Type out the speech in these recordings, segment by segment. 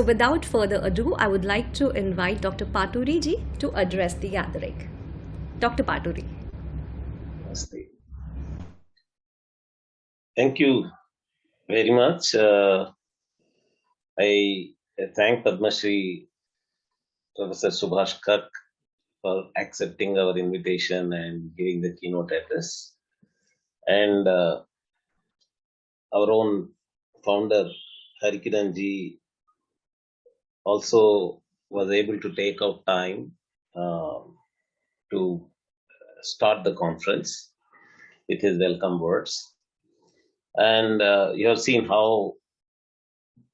So without further ado, I would like to invite Dr. Patturi ji to address the gathering. Dr. Patturi. Namaste. Thank you very much. I thank Padma Shri Professor Subhash Kak for accepting our invitation and giving the keynote address. And our own founder, Harikiran ji, also was able to take out time to start the conference with his welcome words. And you have seen how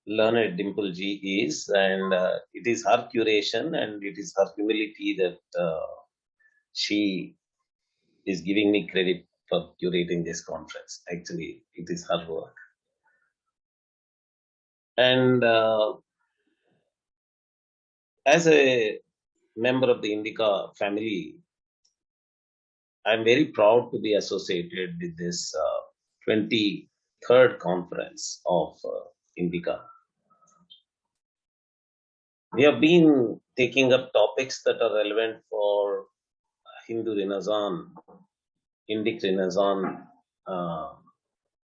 learned Dimple ji is, and it is her curation and it is her humility that she is giving me credit for curating this conference. Actually, it is her work. And as a member of the Indica family, I'm very proud to be associated with this 23rd conference of Indica. We have been taking up topics that are relevant for Hindu Renaissance, Indic Renaissance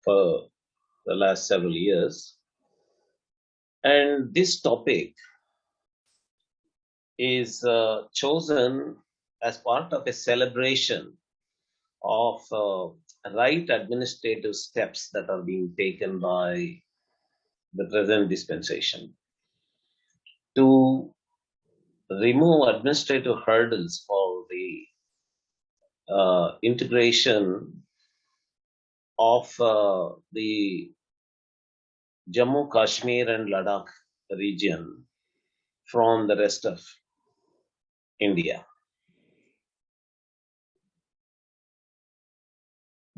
for the last several years. And this topic is chosen as part of a celebration of right administrative steps that are being taken by the present dispensation to remove administrative hurdles for the integration of the Jammu, Kashmir and Ladakh region from the rest of India.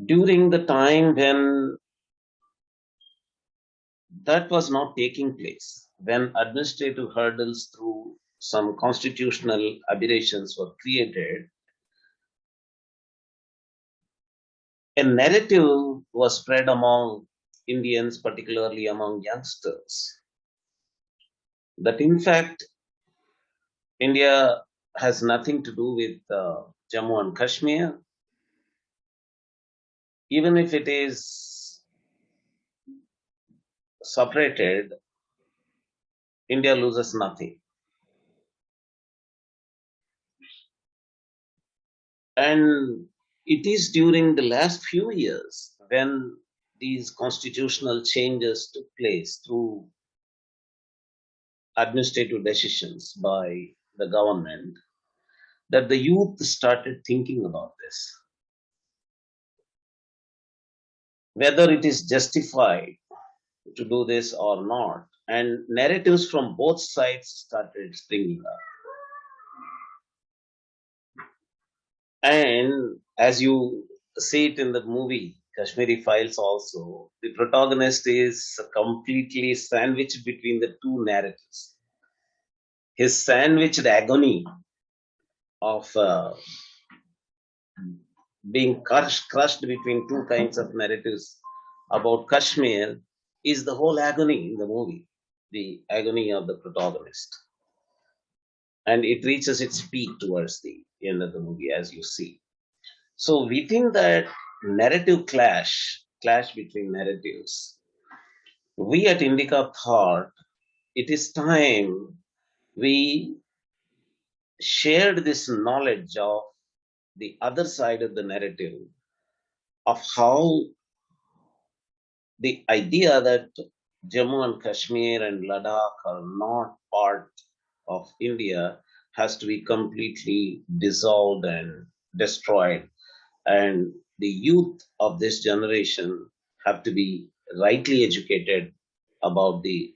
During the time when that was not taking place, when administrative hurdles through some constitutional aberrations were created, a narrative was spread among Indians, particularly among youngsters, that in fact India has nothing to do with Jammu and Kashmir, even if it is separated, India loses nothing. And it is during the last few years when these constitutional changes took place through administrative decisions by the government that the youth started thinking about this. Whether it is justified to do this or not, and narratives from both sides started springing up. And as you see it in the movie Kashmiri Files also, the protagonist is completely sandwiched between the two narratives. His sandwiched agony of being crushed between two kinds of narratives about Kashmir is the whole agony in the movie, the agony of the protagonist. And it reaches its peak towards the end of the movie, as you see. So within that narrative clash between narratives, we at Indica thought it is time we shared this knowledge of the other side of the narrative, of how the idea that Jammu and Kashmir and Ladakh are not part of India has to be completely dissolved and destroyed. And the youth of this generation have to be rightly educated about the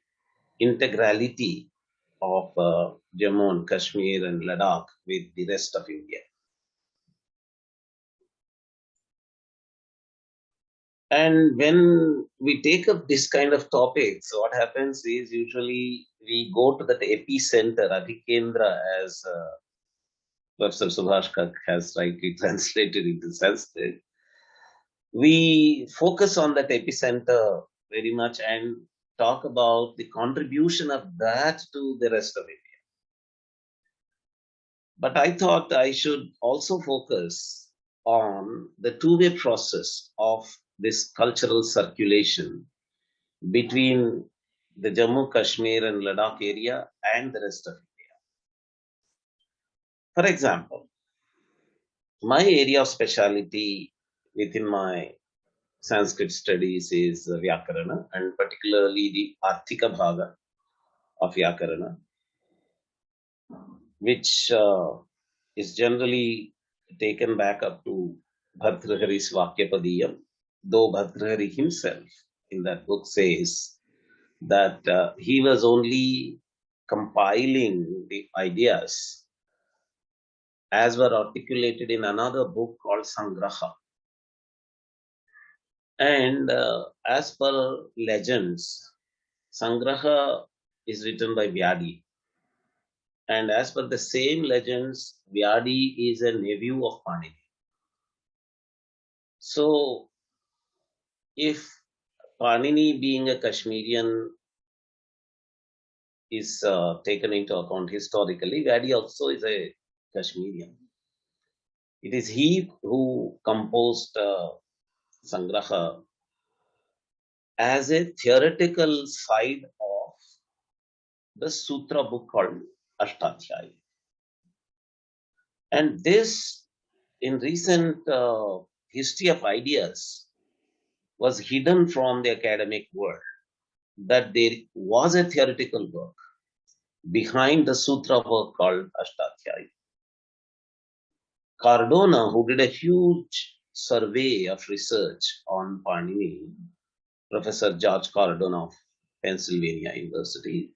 integrality of Jammu and Kashmir and Ladakh with the rest of India. And when we take up this kind of topics, what happens is usually we go to that epicenter, Adhikendra, as Professor Subhash Kak has rightly translated into Sanskrit. We focus on that epicenter very much, and talk about the contribution of that to the rest of India. But I thought I should also focus on the two-way process of this cultural circulation between the Jammu, Kashmir, and Ladakh area and the rest of India. For example, my area of specialty within my Sanskrit studies is Vyakarana, and particularly the Arthika Bhaga of Vyakarana, which is generally taken back up to Bhartrhari's Vakyapadiyam, though Bhartrhari himself in that book says that he was only compiling the ideas as were articulated in another book called Sangraha. And as per legends, Sangraha is written by Vyadi. And as per the same legends, Vyadi is a nephew of Panini. So, if Panini being a Kashmirian is taken into account historically, Vyadi also is a Kashmirian. It is he who composed Sangraha as a theoretical side of the Sutra book called Ashtadhyayi. And this, in recent history of ideas, was hidden from the academic world, that there was a theoretical work behind the Sutra work called Ashtadhyayi. Cardona, who did a huge survey of research on Panini, Professor George Cardona of Pennsylvania University,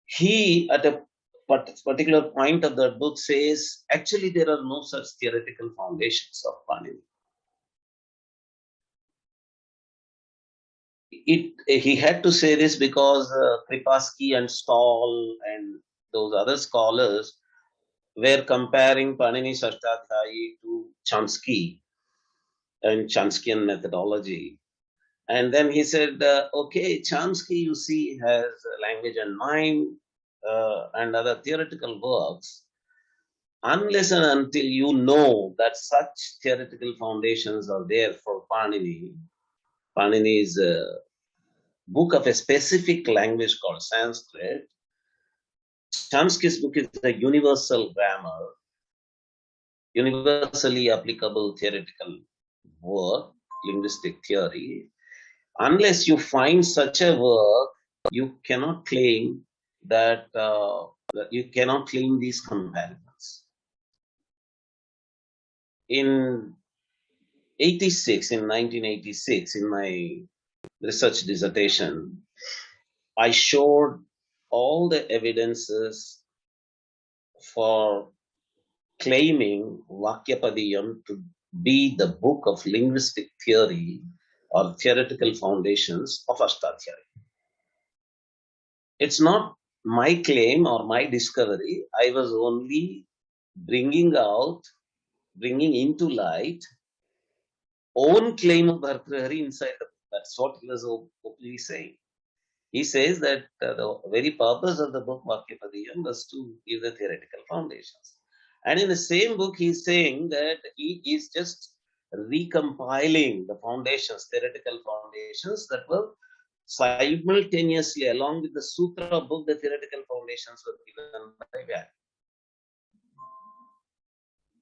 he, at a particular point of the book, says actually there are no such theoretical foundations of Panini. He had to say this because Kripaski and Stahl and those other scholars were comparing Panini's Ashtadhyayi to Chomsky and Chomskyan methodology. And then he said, okay, Chomsky, you see, has language and mind and other theoretical works. Unless and until you know that such theoretical foundations are there for Panini, Panini's book of a specific language called Sanskrit, Chomsky's book is a universal grammar, universally applicable theoretical work, linguistic theory. Unless you find such a work, you cannot claim that you cannot claim these comparisons. In 1986, in my research dissertation, I showed all the evidences for claiming Vakyapadiyam to be the book of linguistic theory or theoretical foundations of Ashtadhyayi. It's not my claim or my discovery. I was only bringing into light own claim of Bhartrhari inside the book. That's what he was openly saying. He says that the very purpose of the book Vakyapadiyam was to give the theoretical foundations. And in the same book, he's saying that he is just recompiling the foundations, theoretical foundations that were simultaneously, along with the Sutra book, the theoretical foundations were given by Vyadi.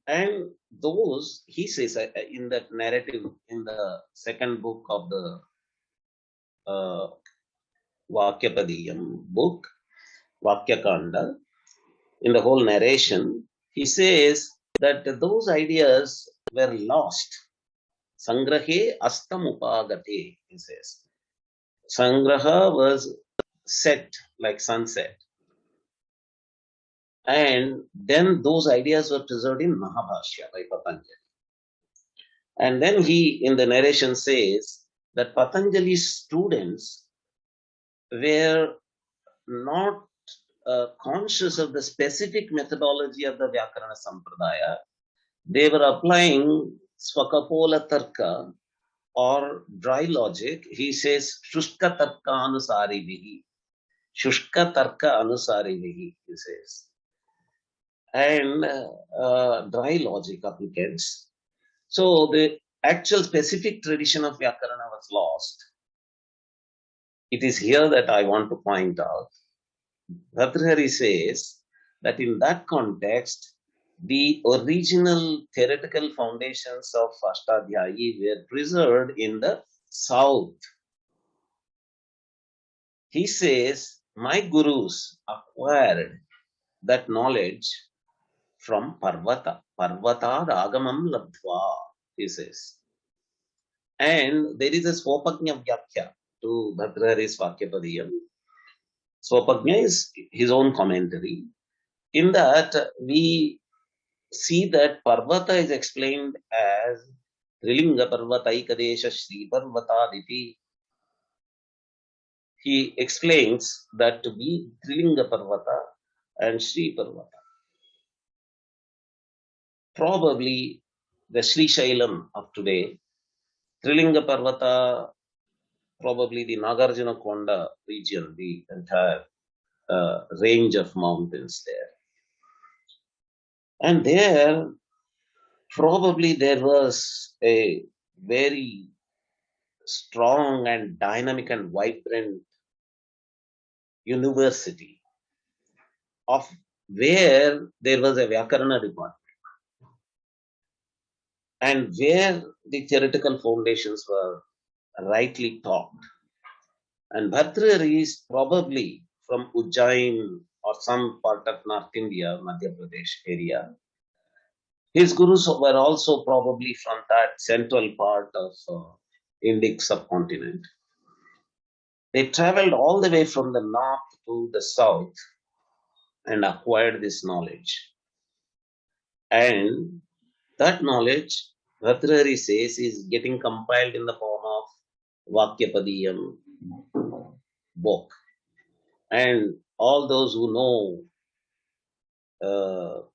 And those, he says in that narrative, in the second book of the Vakyapadiyam book, Vakyakanda, in the whole narration, he says that those ideas were lost. Sangrahe astam upagate, he says. Sangraha was set like sunset. And then those ideas were preserved in Mahabhashya by Patanjali. And then he, in the narration, says that Patanjali's students were not conscious of the specific methodology of the Vyakarana Sampradaya. They were applying Swakapola Tarka or dry logic, he says Shushka Tarka Anusarivihi. Shushka Tarka Anusarivihi, he says. And dry logic applicants. So the actual specific tradition of Vyakarana was lost. It is here that I want to point out. Bhartrihari says that in that context, the original theoretical foundations of Ashtadhyayi were preserved in the south. He says, my gurus acquired that knowledge from Parvata. Parvatad agamam labdhva, he says. And there is a Swapagnya Vyakya to Bhartrihari's Vakyapadiyam. Swapagnya is his own commentary. In that, we see that Parvata is explained as Trilinga Parvataikadesha Shri Parvataditi. He explains that to be Trilinga Parvata and Shri Parvata. Probably the Sri Shailam of today, Trilinga Parvata, probably the Nagarjuna Konda region, the entire range of mountains there. And there, probably there was a very strong and dynamic and vibrant university of where there was a Vyakarana department and where the theoretical foundations were rightly taught. And Bhartrihari is probably from Ujjain or some part of North India, Madhya Pradesh area. His gurus were also probably from that central part of Indic subcontinent. They traveled all the way from the north to the south and acquired this knowledge. And that knowledge, Bhartrihari says, is getting compiled in the form of Vakyapadiyam book. And all those who know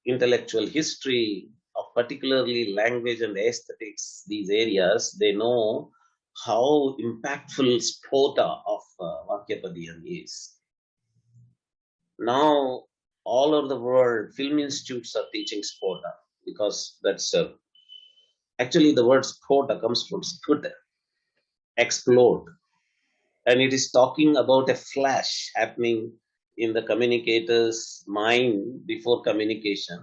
intellectual history of particularly language and aesthetics, these areas, they know how impactful Spota of Vakyapadiyam is. Now, all over the world, film institutes are teaching Spota because that's actually the word Spota comes from sputter, explode. And it is talking about a flash happening in the communicator's mind before communication,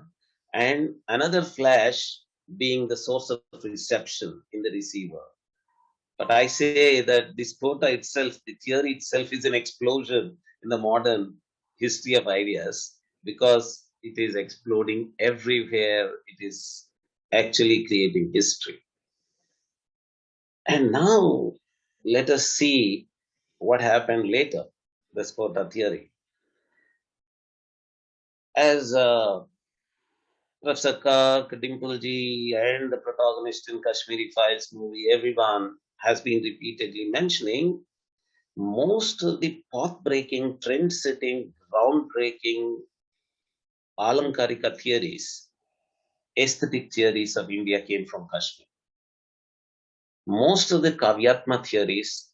and another flash being the source of reception in the receiver. But I say that this quota itself, the theory itself, is an explosion in the modern history of ideas because it is exploding everywhere. It is actually creating history. And now let us see what happened later, the Spota theory. As Professor Kirk, Dimpleji, and the protagonist in Kashmiri Files movie, everyone has been repeatedly mentioning, most of the path-breaking, trend-setting, groundbreaking Alamkarika theories, aesthetic theories of India came from Kashmir. Most of the Kavyatma theories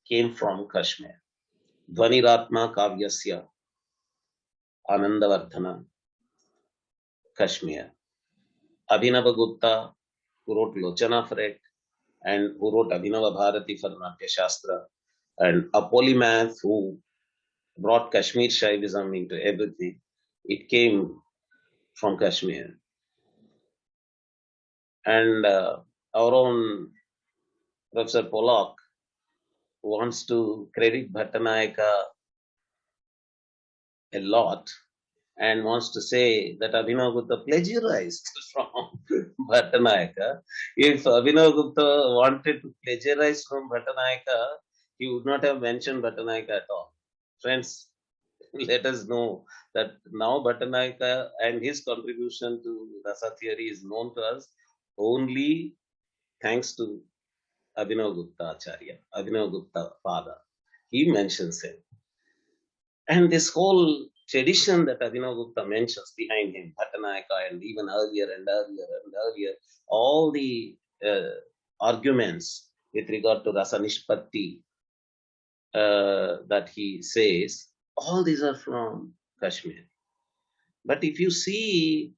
came from Kashmir. Dvaniratma Kavyasya, Anandavardhana, Kashmir. Abhinava Gupta, who wrote Lochana for it, and who wrote Abhinava Bharati for Natya Shastra, and a polymath who brought Kashmir Shaivism into everything. It came from Kashmir. And our own Professor Pollock wants to credit Bhattanayaka a lot and wants to say that Abhinav Gupta plagiarized from Bhattanayaka. If Abhinav Gupta wanted to plagiarize from Bhattanayaka, he would not have mentioned Bhattanayaka at all. Friends, let us know that now Bhattanayaka and his contribution to Rasa theory is known to us only thanks to Abhinav Gupta Acharya, Abhinav Gupta father. He mentions him. And this whole tradition that Abhinav Gupta mentions behind him, Bhattanayaka, and even earlier and earlier and earlier, all the arguments with regard to Rasa Nishpatti that he says, all these are from Kashmir. But if you see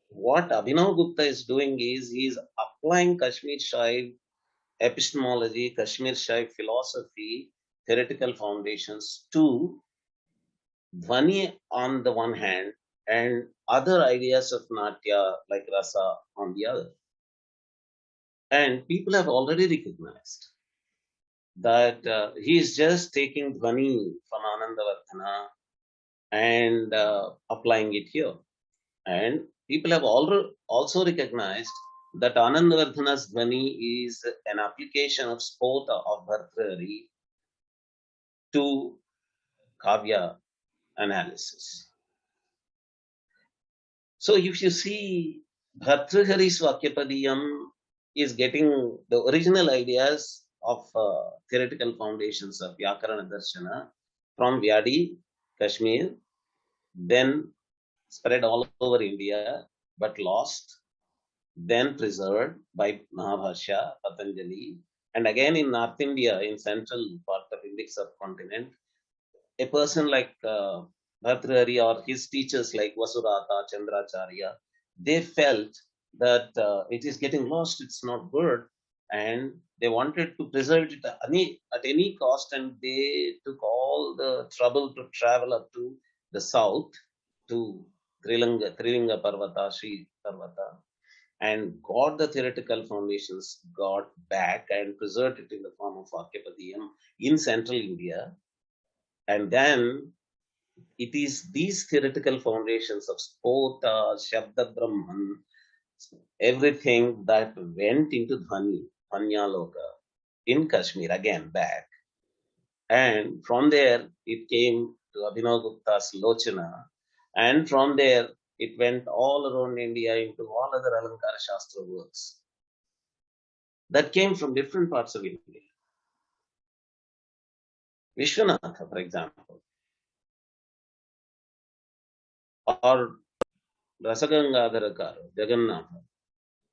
what Abhinav Gupta is doing is he is applying Kashmir Shaib epistemology, Kashmir Shaib philosophy, theoretical foundations to Dhvani on the one hand and other ideas of Natya like Rasa on the other. And people have already recognized that he is just taking Dhvani from Anandavardhana and applying it here. And people have also recognized that Anandavardhana's Dhvani is an application of Spota of Bhartrihari to Kavya analysis. So if you see Bhartrihari's Vakyapadiyam is getting the original ideas of theoretical foundations of Vyakarana Darshana from Vyadi, Kashmir, then spread all over India, but lost, then preserved by Mahabhashya, Patanjali, and again in North India, in central part of Indic subcontinent, a person like Bhartrihari or his teachers like Vasurata, Chandracharya, they felt that it is getting lost, it's not good, and they wanted to preserve it at any cost, and they took all the trouble to travel up to the south to Trilinga Parvata, Sri Parvata, and got the theoretical foundations, got back and preserved it in the form of Vakyapadiyam in central India. And then it is these theoretical foundations of Spota, Shabda Brahman, everything that went into Dhvani, Dhvanyaloka in Kashmir, again back. And from there, it came to Abhinav Gupta's Lochana. And from there, it went all around India into all other Alankara Shastra works that came from different parts of India. Vishwanatha, for example, or Rasagangadharakar, Jagannatha,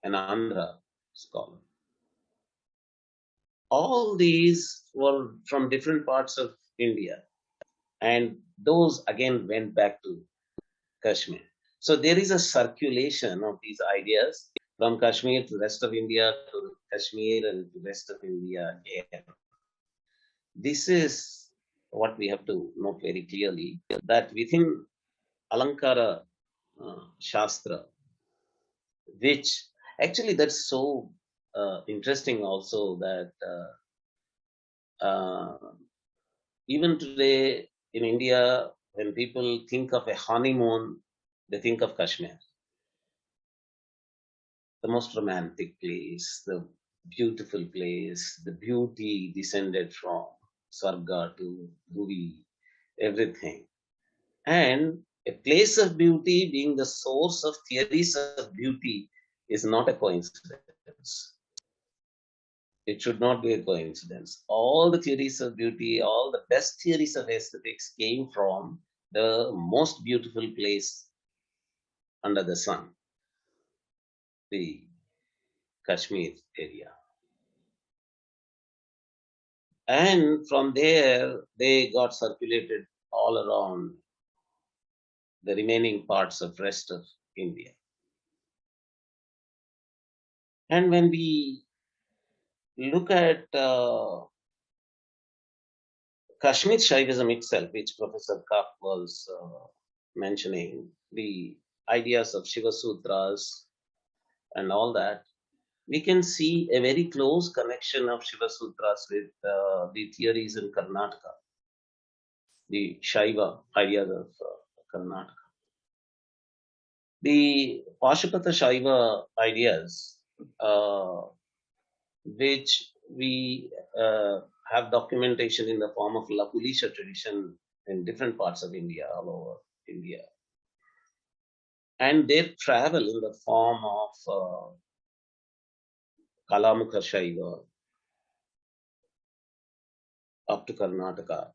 an Andhra scholar. All these were from different parts of India, and those again went back to Kashmir. So there is a circulation of these ideas from Kashmir to the rest of India, to Kashmir and to the rest of India again. This is what we have to note very clearly, that within Alankara Shastra, which actually that's so interesting also that even today in India, when people think of a honeymoon, they think of Kashmir, the most romantic place, the beautiful place, the beauty descended from Swarga to Bhuvi, everything. And a place of beauty being the source of theories of beauty is not a coincidence. It should not be a coincidence. All the theories of beauty, all the best theories of aesthetics came from the most beautiful place under the sun, the Kashmir area. And from there, they got circulated all around the remaining parts of rest of India. And when we look at Kashmir Shaivism itself, which Professor Kak was mentioning, the ideas of Shiva Sutras and all that, we can see a very close connection of Shiva Sutras with the theories in Karnataka, the Shaiva ideas of Karnataka. The Pashupata Shaiva ideas, which we have documentation in the form of Lakulisha tradition in different parts of India, all over India. And they travel in the form of Kalamukha Shaiva up to Karnataka.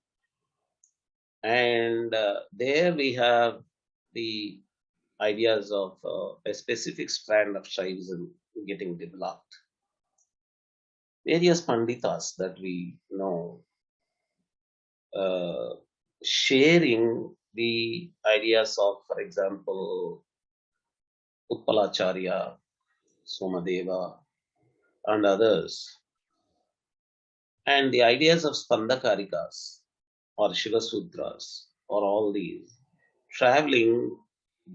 And there we have the ideas of a specific strand of Shaivism getting developed. various panditas that we know, uh, sharing the ideas of, for example, Utpalacharya, Somadeva, and others, and the ideas of Spandakarikas or Shiva Sutras or all these, traveling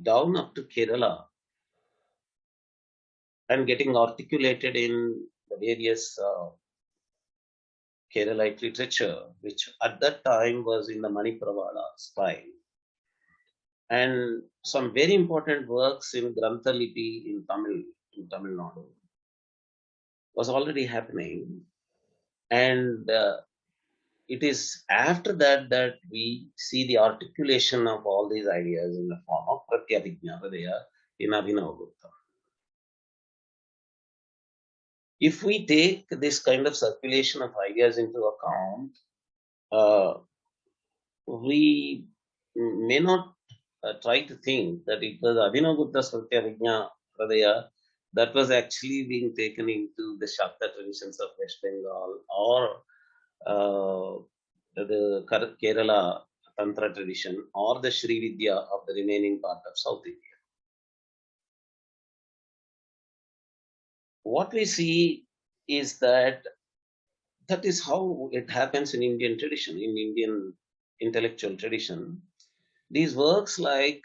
down up to Kerala and getting articulated in the various Keralite literature, which at that time was in the Manipravada style, and some very important works in Grantha Lipi in Tamil Nadu, was already happening. And it is after that that we see the articulation of all these ideas in the form of Pratyabhijna Hridaya in Abhinavagupta. If we take this kind of circulation of ideas into account, uh, we may not try to think that it was Abhinavagupta's Pratyabhijna Hridaya that was actually being taken into the Shakta traditions of West Bengal, or the Kerala Tantra tradition, or the Sri Vidya of the remaining part of South India. What we see is that that is how it happens in Indian tradition, in Indian intellectual tradition. These works, like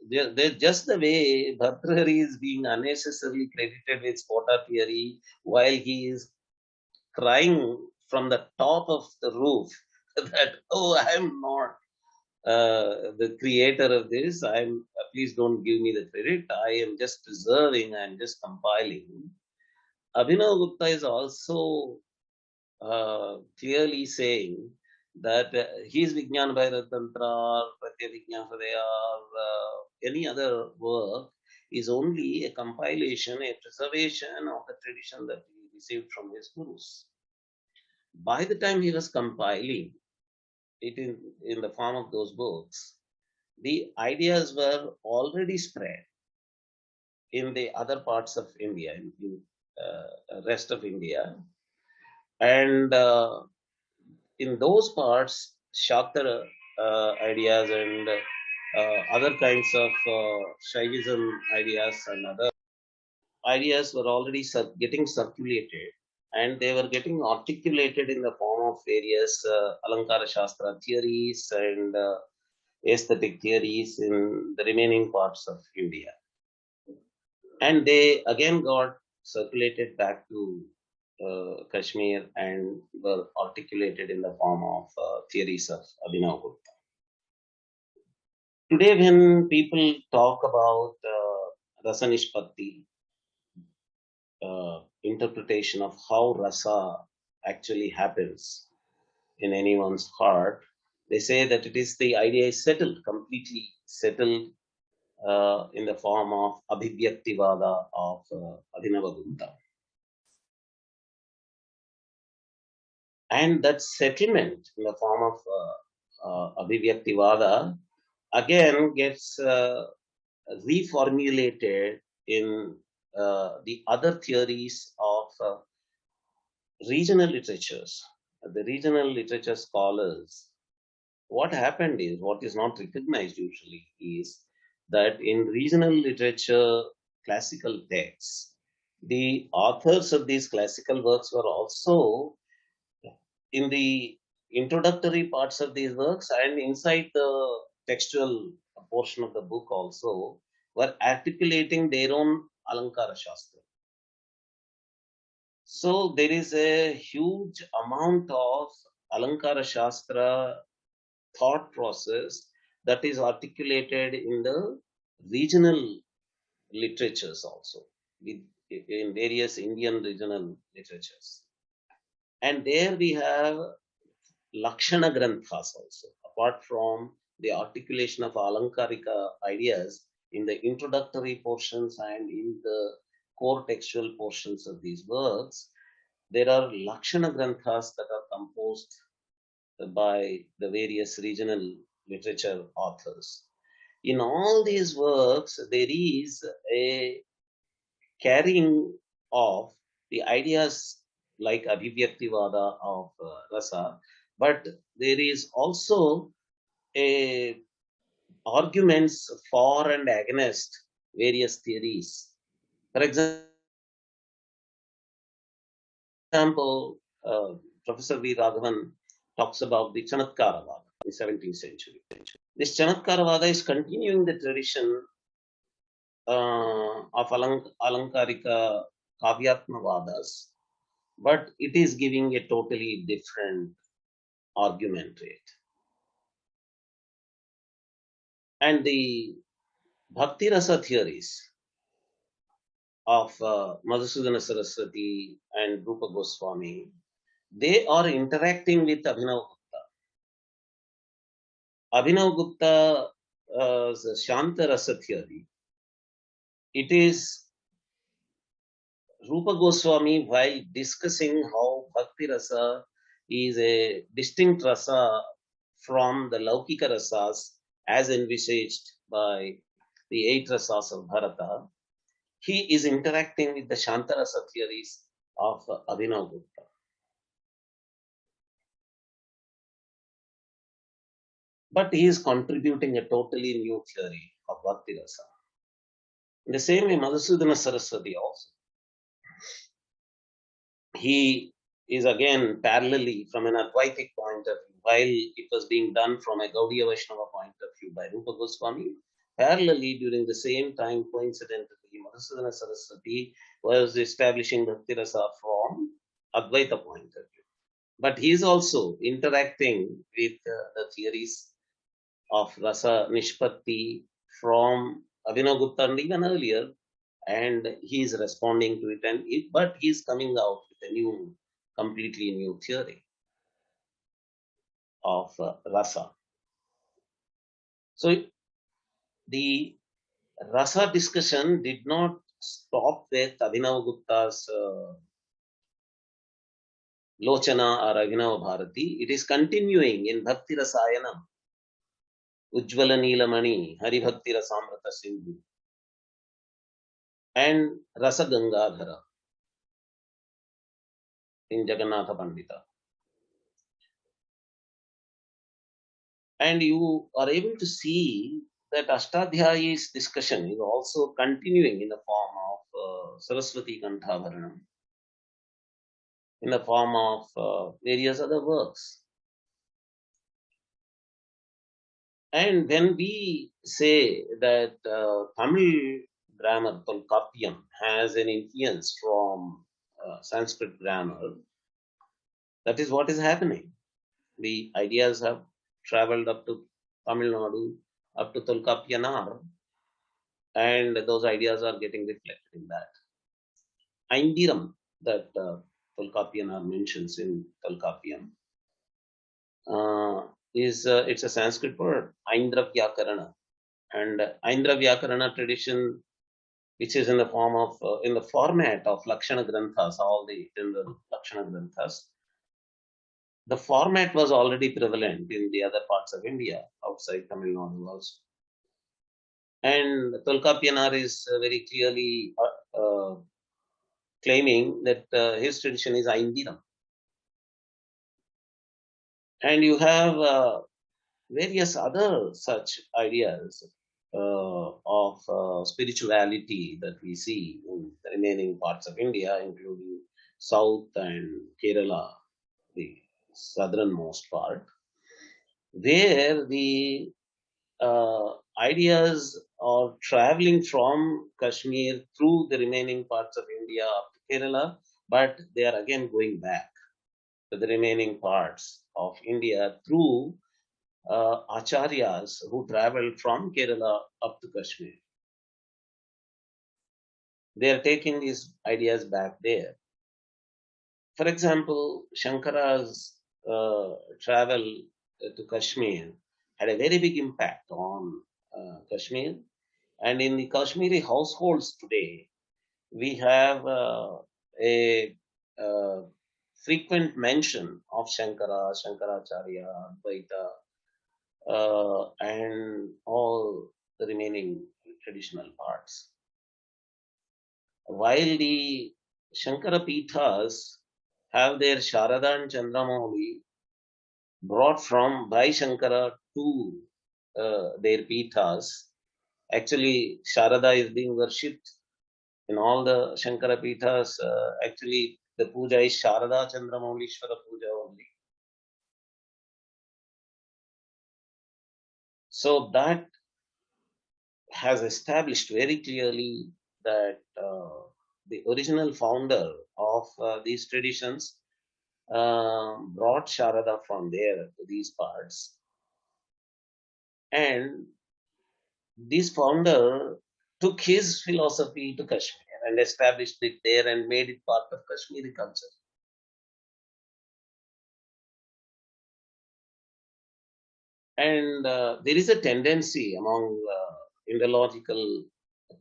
they're just the way Bhartrihari is being unnecessarily credited with Spota theory while he is crying from the top of the roof that, oh, I'm not the creator of this. Please don't give me the credit. I am just preserving, I'm just compiling. Abhinav Gupta is also clearly saying that his Vijnana Bhaira Tantra or Pratyabhijna Hridaya or any other work is only a compilation, a preservation of the tradition that he received from his gurus. By the time he was compiling it in the form of those books, the ideas were already spread in the other parts of India, in rest of India, and in those parts, Shakta ideas and other kinds of Shaivism ideas and other ideas were already getting circulated, and they were getting articulated in the form of various Alankara Shastra theories and aesthetic theories in the remaining parts of India. And they again got circulated back to Kashmir and were articulated in the form of theories of Abhinav Gupta. Today, when people talk about Rasa Nishpatti, interpretation of how rasa actually happens in anyone's heart, they say that it is the idea is settled, completely settled in the form of Abhivyaktivada of Abhinava Gupta. And that settlement in the form of Abhivyaktivada again gets reformulated in the other theories of regional literatures. The regional literature scholars, what happened is, what is not recognized usually, is that in regional literature, classical texts, the authors of these classical works were also in the introductory parts of these works and inside the textual portion of the book also were articulating their own Alankara Shastra. So there is a huge amount of Alankara Shastra thought process that is articulated in the regional literatures also, in various Indian regional literatures. And there we have Lakshana Granthas also, apart from the articulation of Alankarika ideas in the introductory portions and in the core textual portions of these works, there are Lakshana Granthas that are composed by the various regional literature authors. In all these works, there is a carrying of the ideas like Abhivyaktivada of Rasa, but there is also a arguments for and against various theories. For example, Professor V. Raghavan talks about the Chanatkaravada in 17th century. This Chanatkaravada is continuing the tradition of Alankarika Kavyatmavadas, but it is giving a totally different argument rate. And the Bhakti Rasa theories of Madhusudana Saraswati and Rupa Goswami, they are interacting with Abhinav Gupta. Abhinav Gupta's Shanta Rasa theory, it is Rupa Goswami, while discussing how Bhakti Rasa is a distinct rasa from the Laukika rasas as envisaged by the eight rasas of Bharata, he is interacting with the Shantarasa theories of Abhinav Gupta. But he is contributing a totally new theory of Bhakti Rasa. In the same way, Madhusudana Saraswati also. He is again parallelly from an Advaitic point of view, while it was being done from a Gaudiya Vaishnava point of view by Rupa Goswami, parallelly during the same time, coincidentally, Madhusudana Saraswati was establishing Bhakti Rasa from Advaita point of view. But he is also interacting with the theories of Rasa Nishpatti from Abhinav Gupta and even earlier, and he is responding to it, but he is coming out with a new, completely new theory of rasa. So the rasa discussion did not stop with Abhinav Gupta's Lochana or Abhinav Bharati. It is continuing in Bhakti Rasayanam, Ujjvala Neelamani, Hari Bhakti Rasamrata Sindhu, and Rasa Gangadhara in Jagannatha Pandita. And you are able to see that Ashtadhyayi's discussion is also continuing in the form of Saraswati Kanthabaranam, in the form of various other works. And when we say that Tamil grammar, Tolkappiyam, has an influence from Sanskrit grammar, that is what is happening. The ideas have traveled up to Tamil Nadu, up to Tolkappiyanaar, and those ideas are getting reflected in that. Aindiram, that Tolkappiyanaar mentions in Tolkappiyam, it's a Sanskrit word, Aindra Vyakarana. And Aindra Vyakarana tradition, which is in the form of, in the format of Lakshana Granthas, all the Lakshana Granthas, the format was already prevalent in the other parts of India, outside Tamil Nadu also. And Tolkappiyanaar is very clearly claiming that his tradition is Aindiram. And you have various other such ideas of spirituality that we see in the remaining parts of India, including South and Kerala, the southernmost part, where the ideas are traveling from Kashmir through the remaining parts of India up to Kerala, but they are again going back to the remaining parts of India through acharyas who traveled from Kerala up to Kashmir. They are taking these ideas back there. For example, Shankara's travel to Kashmir had a very big impact on Kashmir. And in the Kashmiri households today, we have a frequent mention of Shankara, Shankaracharya, Advaita, and all the remaining traditional parts. While the Shankara Pithas have their Sharada and Chandramouli brought from Bhai Shankara to their pithas. Actually, Sharada is being worshipped in all the Shankara pithas. Actually, the puja is Sharada Chandramoulishwara puja only. So that has established very clearly that the original founder of these traditions brought Sharada from there to these parts. And this founder took his philosophy to Kashmir and established it there and made it part of Kashmiri culture. And there is a tendency among Indological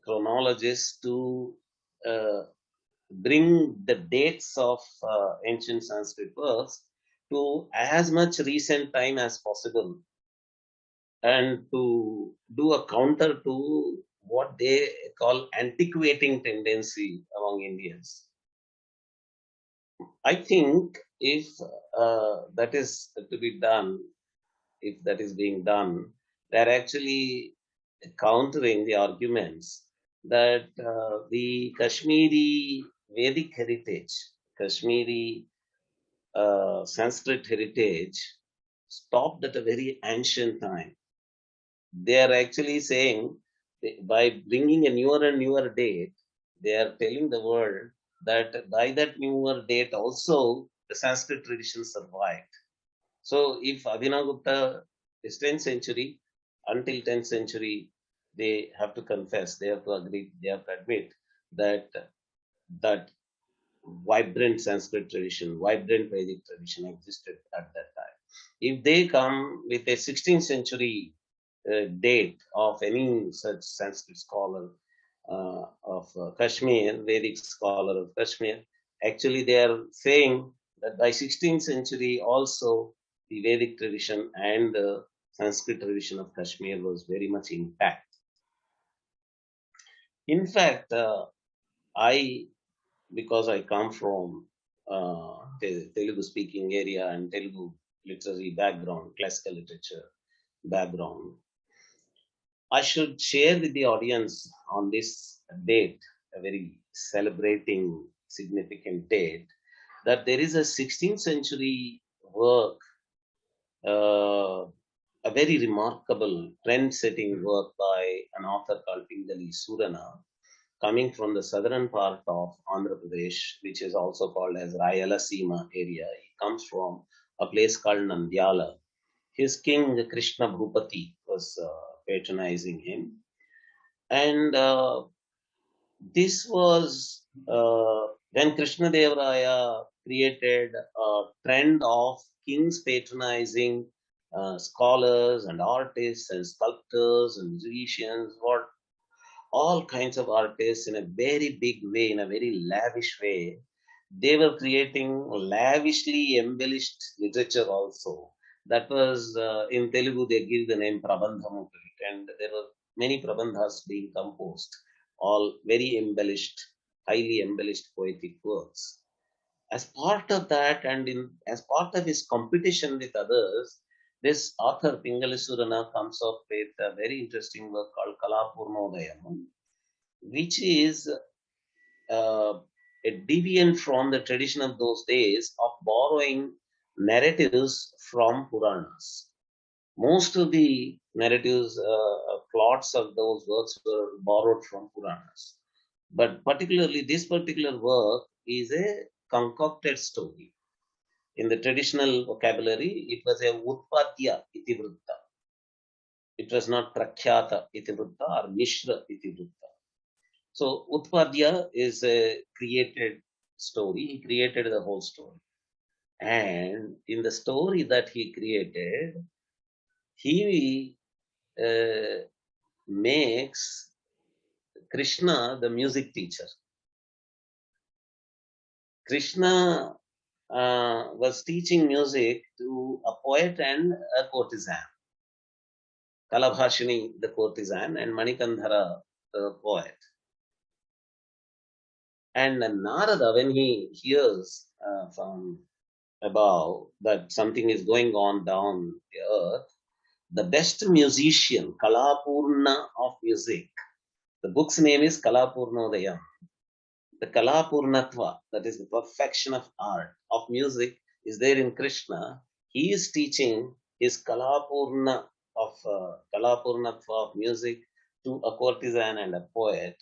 chronologists to uh, bring the dates of ancient Sanskrit works to as much recent time as possible and to do a counter to what they call antiquating tendency among Indians. I think if that is to be done, if that is being done, they're actually countering the arguments that the Kashmiri Vedic heritage, Kashmiri Sanskrit heritage stopped at a very ancient time. They are actually saying by bringing a newer and newer date, they are telling the world that by that newer date also the Sanskrit tradition survived. So if Abhinavagupta is 10th century, until 10th century, they have to confess, they have to agree, they have to admit that that vibrant Sanskrit tradition, vibrant Vedic tradition existed at that time. If they come with a 16th century date of any such Sanskrit scholar of Kashmir, Vedic scholar of Kashmir, actually they are saying that by 16th century also the Vedic tradition and the Sanskrit tradition of Kashmir was very much intact. In fact, I because I come from Telugu speaking area and Telugu literary background, classical literature background, I should share with the audience on this date, a very celebrating, significant date, that there is a 16th century work, a very remarkable, trend setting work by an author called Pingali Surana, coming from the southern part of Andhra Pradesh, which is also called as Rayalaseema area. He comes from a place called Nandyala. His king Krishna Bhupati was patronizing him, and this was when Krishna Devaraya created a trend of kings patronizing scholars and artists and sculptors and musicians, what all kinds of artists in a very big way, in a very lavish way. They were creating lavishly embellished literature also. That was in Telugu, they give the name Prabandhamu to it, and there were many Prabandhas being composed, all very embellished, highly embellished poetic works. As part of that, and as part of his competition with others, this author Pingalasurana comes up with a very interesting work called Kalapurnodayam, which is a deviant from the tradition of those days of borrowing narratives from Puranas. Most of the narratives, plots of those works were borrowed from Puranas. But particularly, this particular work is a concocted story. In the traditional vocabulary, it was a Utpadya itivritta. It was not Prakhyata itivritta or Mishra itivritta. So Utpadya is a created story. He created the whole story. And in the story that he created, he makes Krishna the music teacher. Krishna was teaching music to a poet and a courtesan. Kalabhashini, the courtesan, and Manikandhara, the poet. And Narada, when he hears from above that something is going on down the earth, the best musician, Kalapurna of music, the book's name is Kalapurnodaya. The Kalapurnatva, that is the perfection of art, of music, is there in Krishna. He is teaching his Kalapurnatva of music to a courtesan and a poet.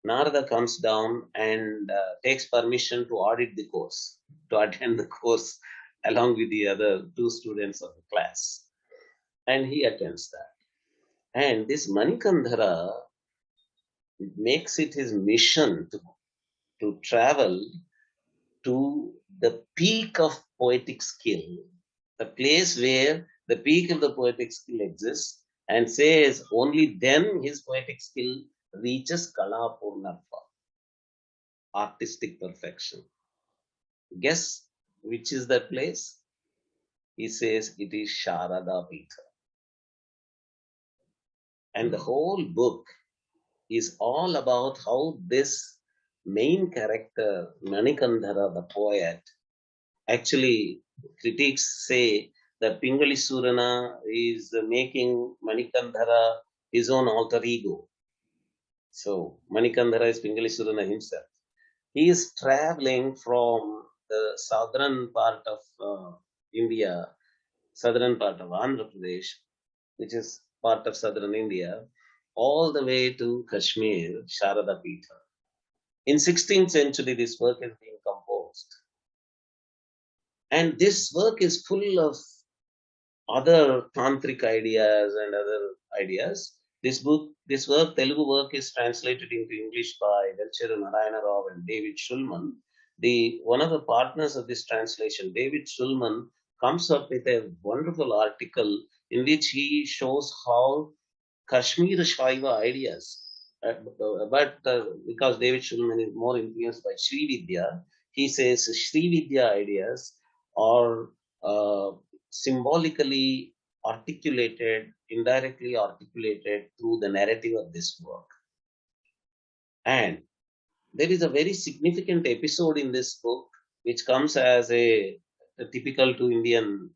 Narada comes down and takes permission to audit the course, to attend the course along with the other two students of the class. And he attends that. And this Manikandhara makes it his mission to travel to the peak of poetic skill, the place where the peak of the poetic skill exists, and says only then his poetic skill reaches Kala Purnatva, artistic perfection. Guess which is that place? He says it is Sharada Pitha. And the whole book is all about how this main character, Manikandhara, the poet, actually critics say that Pingali Surana is making Manikandhara his own alter ego. So Manikandhara is Pingali Surana himself. He is traveling from the southern part of India, southern part of Andhra Pradesh, which is part of southern India, all the way to Kashmir, Sharada Pitha. In 16th century, this work is being composed. And this work is full of other tantric ideas and other ideas. This work, Telugu work, is translated into English by Velcheru Narayana Rao and David Shulman. One of the partners of this translation, David Shulman, comes up with a wonderful article in which he shows how Kashmir Shaiva ideas, but because David Shulman is more influenced by Sri Vidya, he says Sri Vidya ideas are symbolically articulated, indirectly articulated through the narrative of this work. And there is a very significant episode in this book which comes as a typical to Indian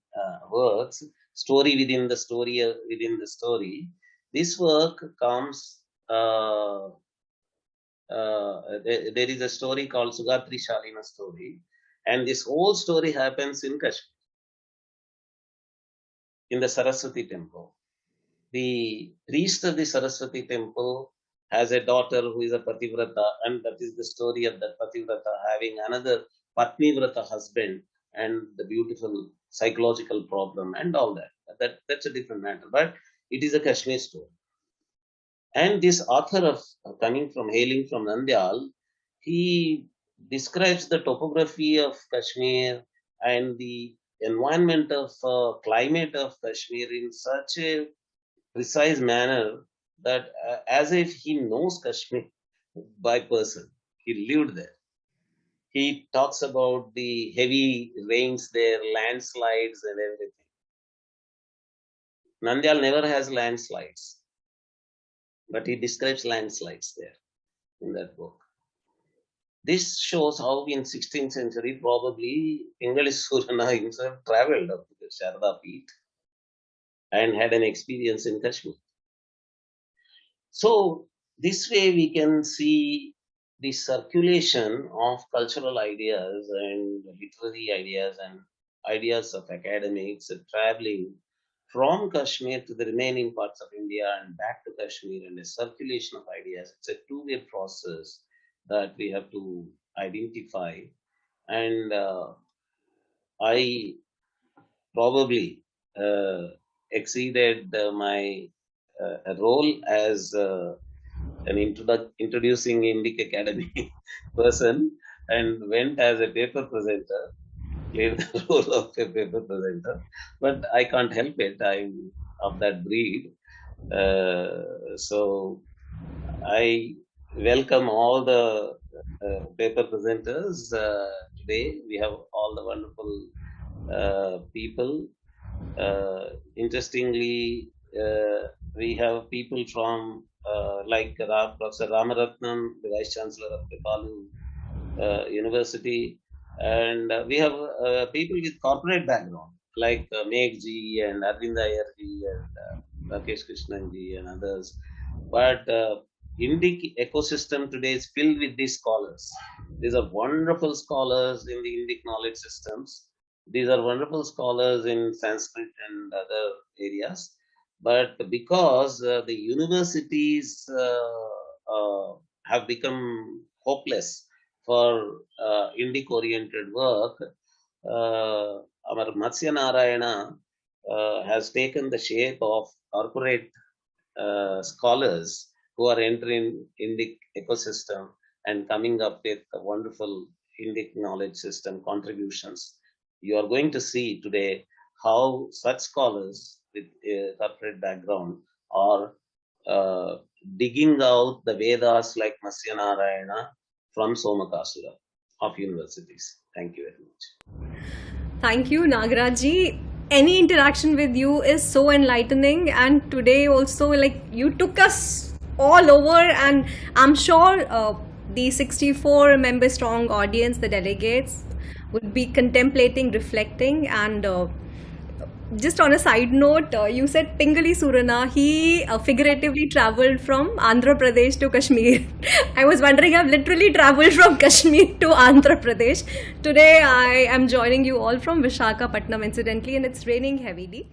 works, story within the story within the story. This work comes. There is a story called Sugatri Shalina story, and this whole story happens in Kashmir, in the Saraswati temple. The priest of the Saraswati temple has a daughter who is a Pativrata, and that is the story of that Pativrata having another Patnivrata husband and the beautiful psychological problem and all that. That's a different matter, but it is a Kashmir story. And this author of hailing from Nandyal, he describes the topography of Kashmir and the environment of climate of Kashmir in such a precise manner that as if he knows Kashmir by person. He lived there. He talks about the heavy rains there, landslides and everything. Nandyal never has landslides, but he describes landslides there in that book. This shows how in 16th century probably Pingali Surana himself traveled up to the Sharada Peeth and had an experience in Kashmir. So this way we can see the circulation of cultural ideas and literary ideas and ideas of academics traveling from Kashmir to the remaining parts of India and back to Kashmir, and a circulation of ideas. It's a two-way process that we have to identify. And I probably exceeded my role as an introducing Indic Academy person and went as a paper presenter, played the role of a paper presenter, but I can't help it. I'm of that breed. So I welcome all the paper presenters today. We have all the wonderful people. Interestingly, we have people from like Professor Ramaratnam, the Vice Chancellor of Kripalu University, and we have people with corporate background like Megh ji and Arvind Iyer ji and Rakesh Krishnan ji and others. But Indic ecosystem today is filled with these scholars. These are wonderful scholars in the Indic knowledge systems. These are wonderful scholars in Sanskrit and other areas. But because the universities have become hopeless for Indic-oriented work, our Matsya Narayana has taken the shape of corporate scholars who are entering Indic ecosystem and coming up with a wonderful Indic knowledge system contributions. You are going to see today how such scholars with a corporate background are digging out the Vedas like Matsya Narayana from Somakasura of universities. Thank you very much. Thank you, Nagaraj ji. Any interaction with you is so enlightening, and today also, like, you took us all over, and I'm sure the 64 member strong audience, the delegates, would be contemplating, reflecting, and just on a side note, you said Pingali Surana, he figuratively traveled from Andhra Pradesh to Kashmir. I was wondering, I've literally traveled from Kashmir to Andhra Pradesh. Today I am joining you all from Vishakhapatnam incidentally, and it's raining heavily.